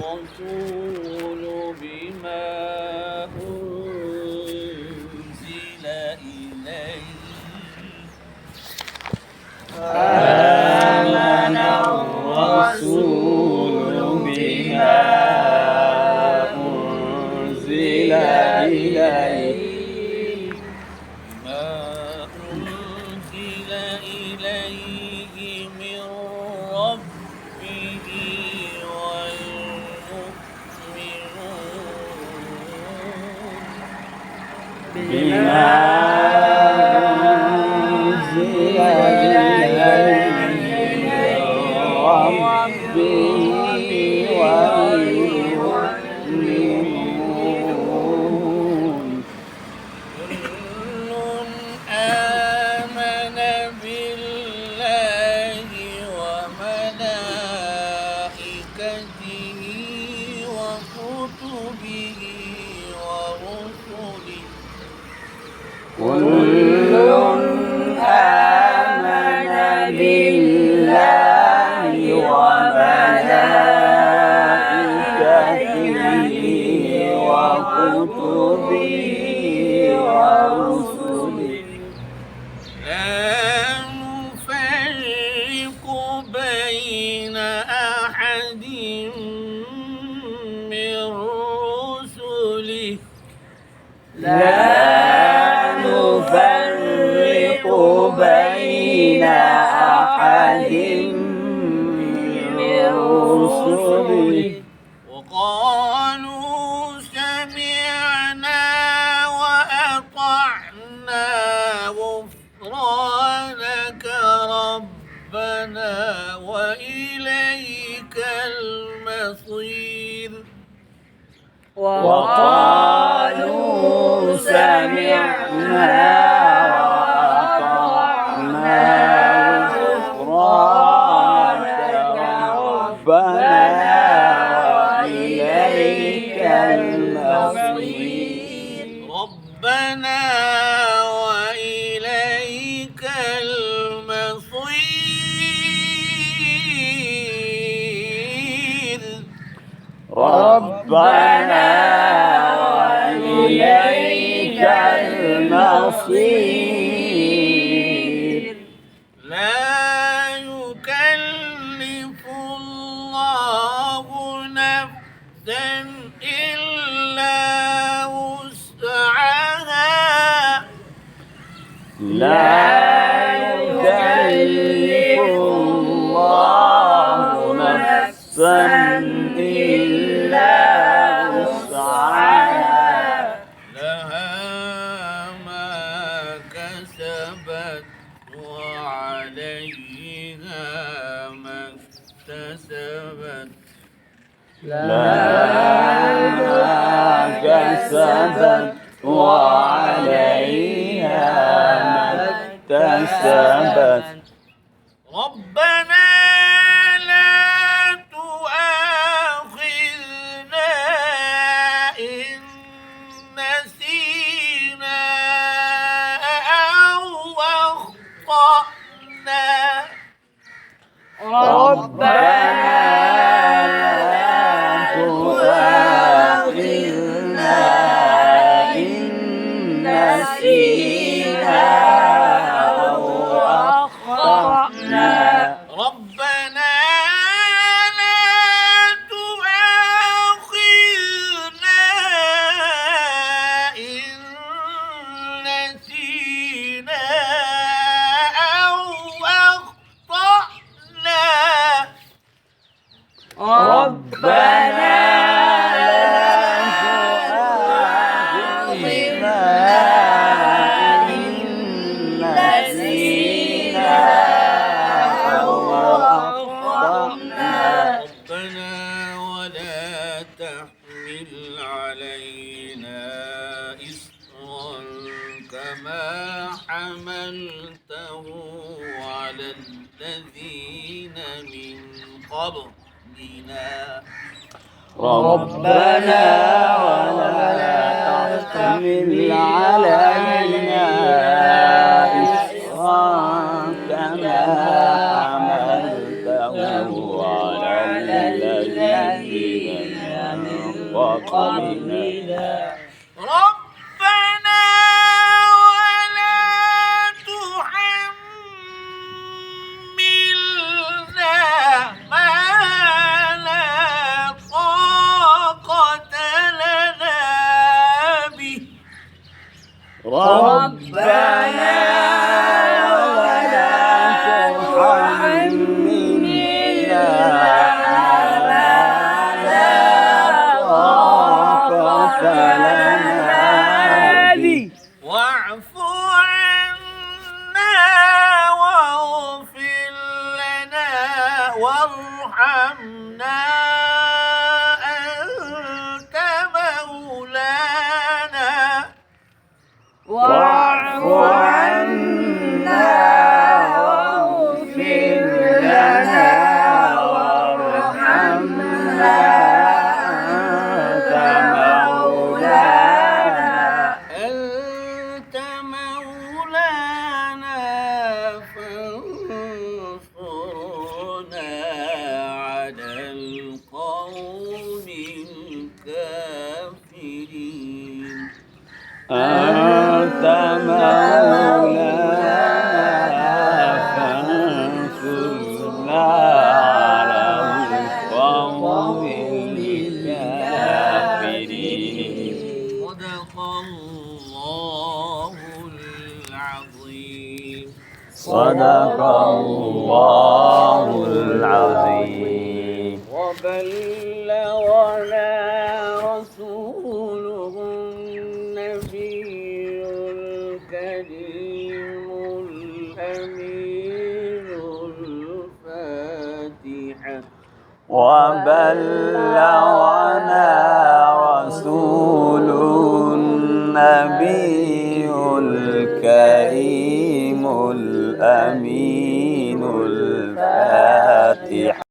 الرسول بما أنزل إليه آمن الرسول بما أنزل إليه من ربه والمؤمنون بما أنزل إليه من ربه والمؤمنون كل آمن بالله وملائكته وكتبه ورسله كل آمن بالله وملائكته وكتبه ورسله لا نفرق بين أحد من رسله لا نفرق بين أحد من رسله وقالوا سمعنا وأطعنا غفرانك ربنا وإليك المصير وقالوا سمعنا وأطعنا غفرانك ربنا وإليك المصير ربنا وإليك المصير ربنا وإليك المصير لا يكلف الله نفسا إلا وسعها لا يكلف الله نفسا إلا وسعها لها ما كسبت وعليها ما اكتسبت لها ما كسبت وعليها ما اكتسبت ربنا لا تؤاخذنا إن نسينا أو أخطأنا ربنا لا تؤاخذنا إن نسينا أو أخطأنا ربنا لا تؤاخذنا إن نسينا أو أخطأنا ربنا لا تؤاخذنا إن نسينا أو أخطأنا ربنا ولا تحمل علينا إصرا كما حملته على الذين من قبلنا ربنا ولا تحمل علينا إصرا كما حملته على الذين وقنا ربنا ولا تحملنا ما لا طاقة لنا به ربنا ولا تحملنا ما لا طاقة لنا به واعف عنا واغفر لنا وارحمنا أنت مولانا واعف عنا واغفر لنا وارحمنا أنت مولانا أنت مولانا فانصرنا على القوم الكافرين أنت مولانا فانصرنا على القوم الكافرين صدق الله العظيم صدق الله العظيم وبلغنا رسوله النبي الكريم الأمين الفاتحة وبلغنا رسول النبي الكريم الأمين الفاتحة